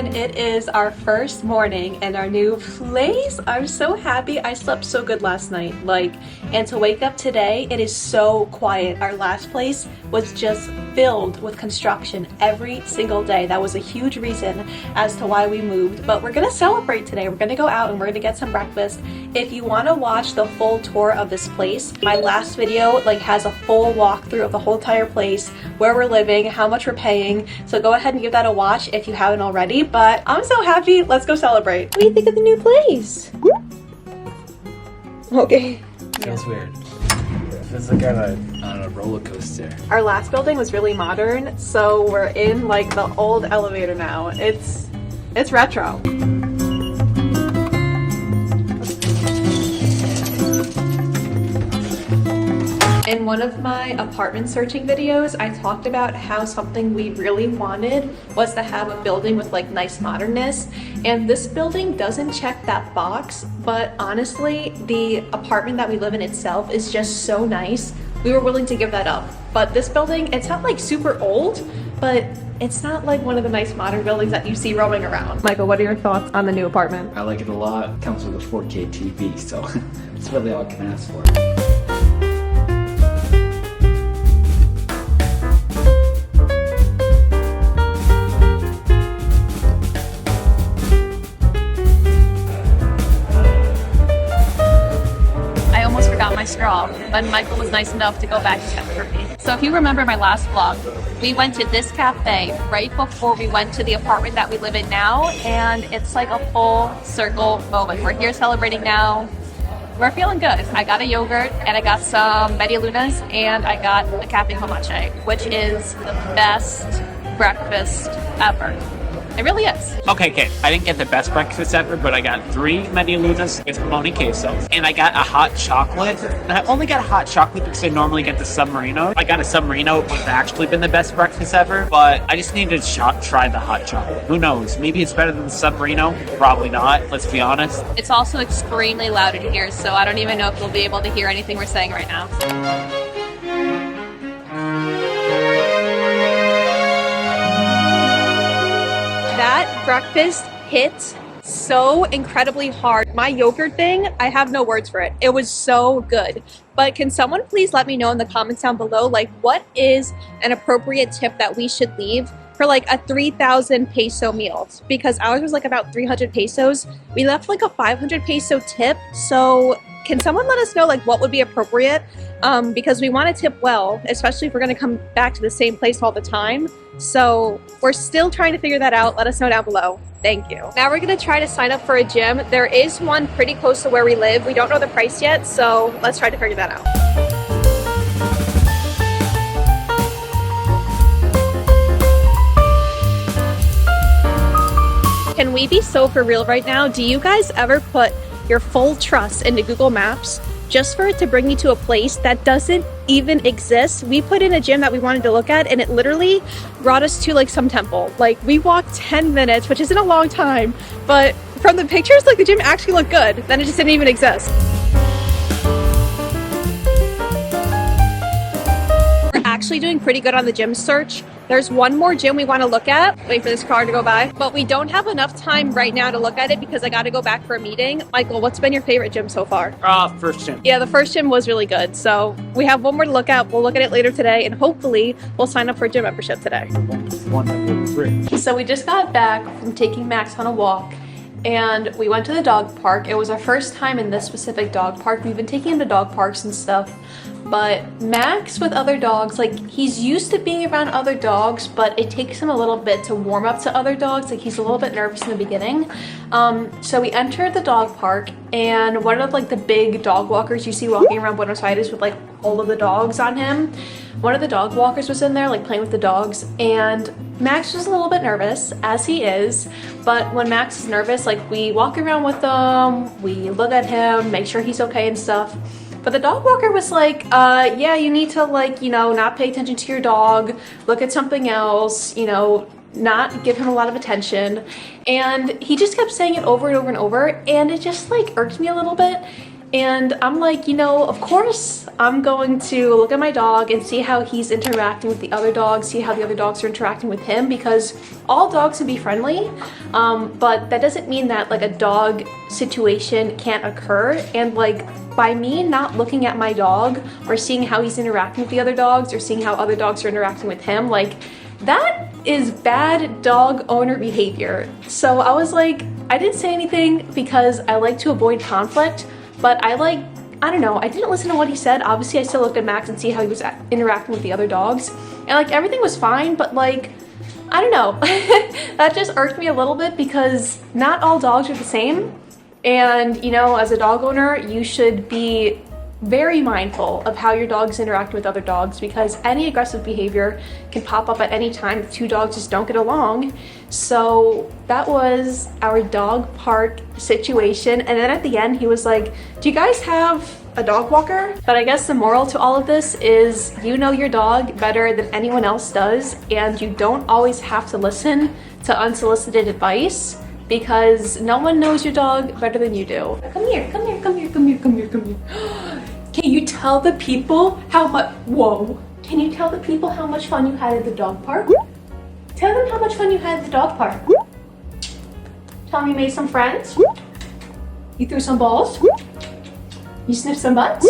everyone, it is our first morning in our new place. I'm so happy. I slept so good last night, and to wake up today, it is so quiet. Our last place was just filled with construction every single day. That was a huge reason as to why we moved, but we're gonna celebrate today. We're gonna go out and we're gonna get some breakfast. If you want to watch the full tour of this place, my last video has a full walkthrough of the whole entire place, where we're living, how much we're paying, so go ahead and give that a watch if you haven't already. But I'm so happy. Let's go celebrate. What do you think of the new place? Okay. Feels weird. It feels like I'm on a roller coaster. Our last building was really modern, so we're in the old elevator now. It's retro. In one of my apartment searching videos, I talked about how something we really wanted was to have a building with nice modernness, and this building doesn't check that box, but honestly, the apartment that we live in itself is just so nice. We were willing to give that up. But this building, it's not super old, but it's not one of the nice modern buildings that you see roaming around. Michael, what are your thoughts on the new apartment? I like it a lot. It comes with a 4K TV, so it's really all I can ask for. My straw, but Michael was nice enough to go back and get it for me. So if you remember my last vlog, we went to this cafe right before we went to the apartment that we live in now, and it's like a full circle moment. We're here celebrating now. We're feeling good. I got a yogurt and I got some media lunas and I got a cafe con leche, which is the best breakfast ever. It really is. Okay. I didn't get the best breakfast ever, but I got 3 media lunas with bologna queso, and I got a hot chocolate. And I only got a hot chocolate because I normally get the submarino. I got a submarino. It would have actually been the best breakfast ever, but I just needed to try the hot chocolate. Who knows? Maybe it's better than the submarino. Probably not. Let's be honest. It's also extremely loud in here, so I don't even know if you'll be able to hear anything we're saying right now. That breakfast hit so incredibly hard. My yogurt thing, I have no words for it. It was so good. But can someone please let me know in the comments down below, what is an appropriate tip that we should leave for a 3,000 peso meal? Because ours was about 300 pesos. We left a 500 peso tip. So can someone let us know what would be appropriate? Because we want to tip well, especially if we're going to come back to the same place all the time. So we're still trying to figure that out. Let us know down below. Thank you. Now we're going to try to sign up for a gym. There is one pretty close to where we live. We don't know the price yet, so let's try to figure that out. Can we be so for real right now? Do you guys ever put your full trust into Google Maps just for it to bring you to a place that doesn't even exist? We put in a gym that we wanted to look at and it literally brought us to some temple. We walked 10 minutes, which isn't a long time, but from the pictures, the gym actually looked good. Then it just didn't even exist. We're actually doing pretty good on the gym search. There's one more gym we want to look at. Wait for this car to go by. But we don't have enough time right now to look at it because I got to go back for a meeting. Michael, what's been your favorite gym so far? First gym. Yeah, the first gym was really good. So we have one more to look at. We'll look at it later today, and hopefully we'll sign up for a gym membership today. So we just got back from taking Max on a walk, and we went to the dog park. It was our first time in this specific dog park. We've been taking him to dog parks and stuff, but Max with other dogs, he's used to being around other dogs, but it takes him a little bit to warm up to other dogs. He's a little bit nervous in the beginning. So we entered the dog park, and one of the big dog walkers you see walking around Buenos Aires with all of the dogs on him, one of the dog walkers was in there playing with the dogs, and Max was a little bit nervous, as he is. But when Max is nervous, we walk around with him, we look at him, make sure he's okay and stuff. But the dog walker was yeah, you need to not pay attention to your dog, look at something else, not give him a lot of attention. And he just kept saying it over and over and over, and it just irked me a little bit. And I'm like, you know, of course I'm going to look at my dog and see how he's interacting with the other dogs, see how the other dogs are interacting with him, because all dogs can be friendly, but that doesn't mean that like a dog situation can't occur. And like by me not looking at my dog or seeing how he's interacting with the other dogs or seeing how other dogs are interacting with him, like that is bad dog owner behavior. So I was like, I didn't say anything because I like to avoid conflict, but I don't know, I didn't listen to what he said. Obviously I still looked at Max and see how he was interacting with the other dogs, and like everything was fine, but like, I don't know. That just irked me a little bit because not all dogs are the same. And you know, as a dog owner, you should be very mindful of how your dogs interact with other dogs, because any aggressive behavior can pop up at any time if two dogs just don't get along. So that was our dog park situation. And then at the end he was like, do you guys have a dog walker? But I guess the moral to all of this is you know your dog better than anyone else does, and you don't always have to listen to unsolicited advice, because no one knows your dog better than you do. Come here, come here, come here, come here, come here, come here. Can you tell the people how much, whoa. Can you tell the people how much fun you had at the dog park? Tell them how much fun you had at the dog park. Tell them you made some friends. You threw some balls. You sniffed some butts.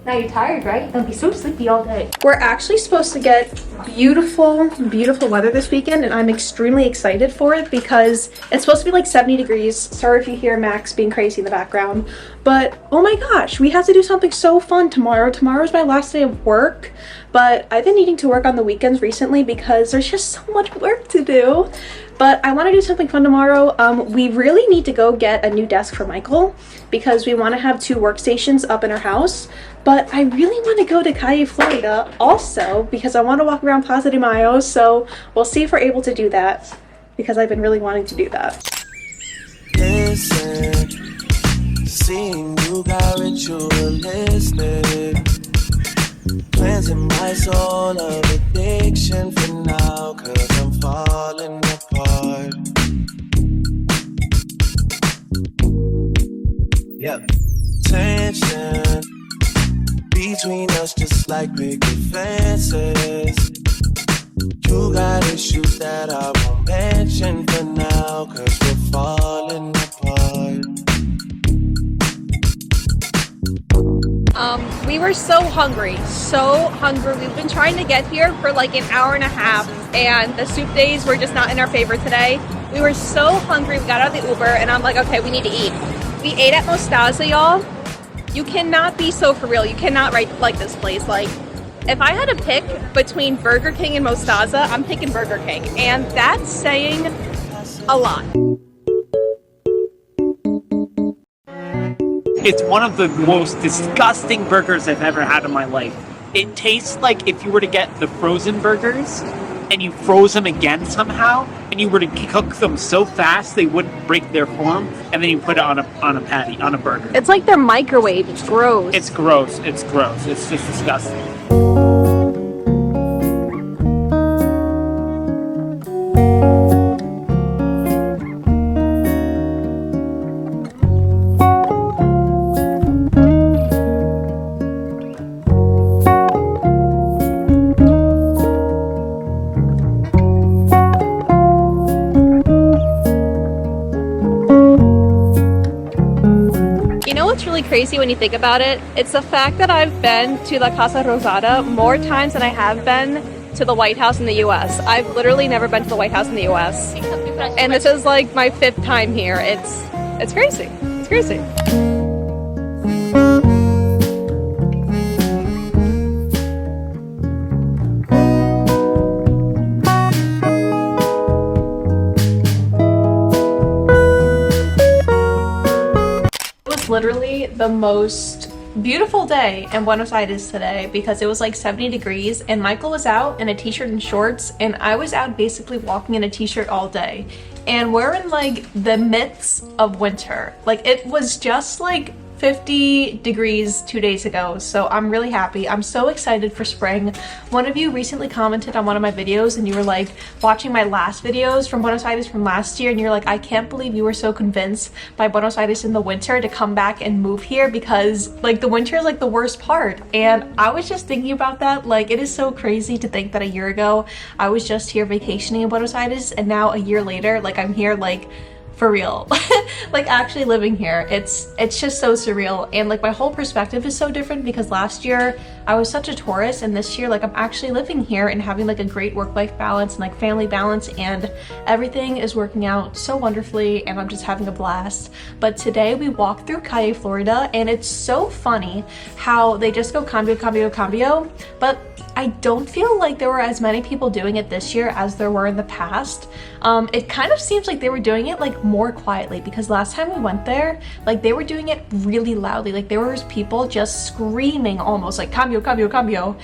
Now you're tired, right? Don't be so sleepy all day. We're actually supposed to get beautiful, beautiful weather this weekend, and I'm extremely excited for it because it's supposed to be like 70 degrees. Sorry if you hear Max being crazy in the background, but oh my gosh, we have to do something so fun tomorrow. Tomorrow's my last day of work, but I've been needing to work on the weekends recently because there's just so much work to do. But I want to do something fun tomorrow. We really need to go get a new desk for Michael because we want to have 2 workstations up in our house. But I really want to go to Calle Florida also because I want to walk around Plaza de Mayo. So we'll see if we're able to do that because I've been really wanting to do that. Listen, seeing you got ritualistic, cleansing my soul of addiction for now, 'cause I'm falling apart. Yep. Tension between us just like picket fences. You got issues that I won't mention for now, 'cause we're falling apart. We were so hungry, so hungry. We've been trying to get here for like an hour and a half, and the soup days were just not in our favor today. We were so hungry, we got out of the Uber, and I'm like, okay, we need to eat. We ate at Mostaza, y'all. You cannot be so for real. You cannot like this place. Like, if I had to pick between Burger King and Mostaza, I'm picking Burger King, and that's saying a lot. It's one of the most disgusting burgers I've ever had in my life. It tastes like if you were to get the frozen burgers and you froze them again somehow, and you were to cook them so fast they wouldn't break their form, and then you put it on a patty, on a burger. It's like they're microwave. It's gross. It's gross. It's gross. It's just disgusting. Crazy when you think about it. It's the fact that I've been to La Casa Rosada more times than I have been to the White House in the US. I've literally never been to the White House in the US. And this is like my 5th time here. It's crazy. It's crazy. Literally the most beautiful day in Buenos Aires today because it was like 70 degrees and Michael was out in a t-shirt and shorts, and I was out basically walking in a t-shirt all day, and we're in like the midst of winter. Like, it was just like 50 degrees 2 days ago, so I'm really happy. I'm so excited for spring. One of you recently commented on one of my videos and you were like watching my last videos from Buenos Aires from last year, and you're like, I can't believe you were so convinced by Buenos Aires in the winter to come back and move here because like the winter is like the worst part. And I was just thinking about that, like it is so crazy to think that a year ago I was just here vacationing in Buenos Aires, and now a year later like I'm here like for real. Like actually living here. It's just so surreal, and like my whole perspective is so different because last year I was such a tourist, and this year like I'm actually living here and having like a great work-life balance and like family balance, and everything is working out so wonderfully and I'm just having a blast. But today we walked through Calle Florida, and it's so funny how they just go cambio, cambio, cambio, but I don't feel like there were as many people doing it this year as there were in the past. It kind of seems like they were doing it like more quietly, because last time we went there, like they were doing it really loudly. Like there was people just screaming almost like cambio, cambio, cambio,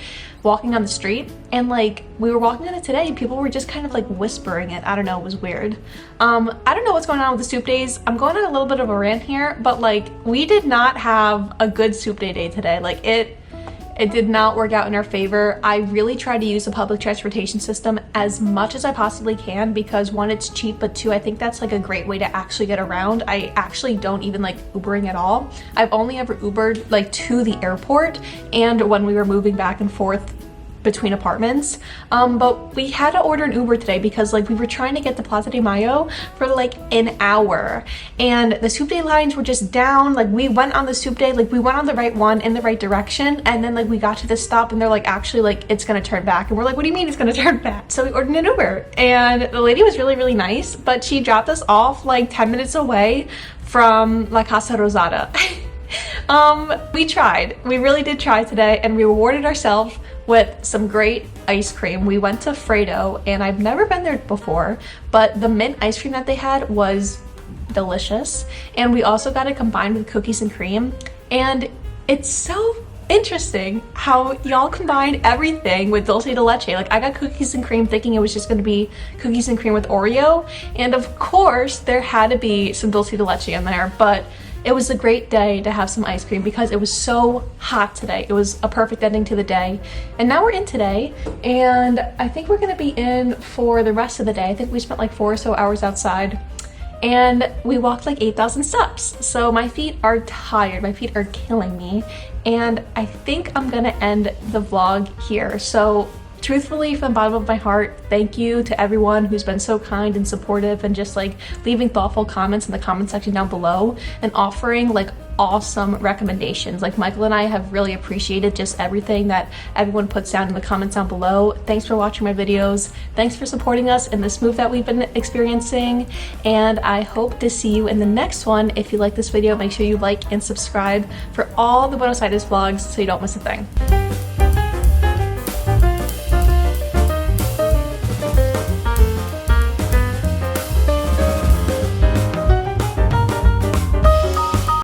walking on the street. And like we were walking on it today, people were just kind of like whispering it. I don't know, it was weird. I don't know what's going on with the soup days. I'm going on a little bit of a rant here, but like we did not have a good soup day today. Like it did not work out in our favor. I really try to use the public transportation system as much as I possibly can because one, it's cheap, but two, I think that's like a great way to actually get around. I actually don't even like Ubering at all. I've only ever Ubered like to the airport and when we were moving back and forth between apartments, but we had to order an Uber today because like we were trying to get to Plaza de Mayo for like an hour, and the soup day lines were just down. Like we went on the soup day, like we went on the right one in the right direction, and then like we got to the stop and they're like, actually like it's gonna turn back, and we're like, what do you mean it's gonna turn back? So we ordered an Uber, and the lady was really, really nice, but she dropped us off like 10 minutes away from La Casa Rosada. We tried, we really did try today, and we rewarded ourselves with some great ice cream. We went to Fredo, and I've never been there before, but the mint ice cream that they had was delicious, and we also got it combined with cookies and cream. And it's so interesting how y'all combine everything with dulce de leche. Like I got cookies and cream thinking it was just going to be cookies and cream with Oreo, and of course there had to be some dulce de leche in there, but it was a great day to have some ice cream because it was so hot today. It was a perfect ending to the day. And now we're in today, and I think we're gonna be in for the rest of the day. I think we spent like 4 or so hours outside, and we walked like 8,000 steps. So my feet are tired, my feet are killing me. And I think I'm gonna end the vlog here. So truthfully, from the bottom of my heart, thank you to everyone who's been so kind and supportive and just like leaving thoughtful comments in the comment section down below and offering like awesome recommendations. Like Michael and I have really appreciated just everything that everyone puts down in the comments down below. Thanks for watching my videos. Thanks for supporting us in this move that we've been experiencing. And I hope to see you in the next one. If you like this video, make sure you like and subscribe for all the Buenos Aires vlogs so you don't miss a thing.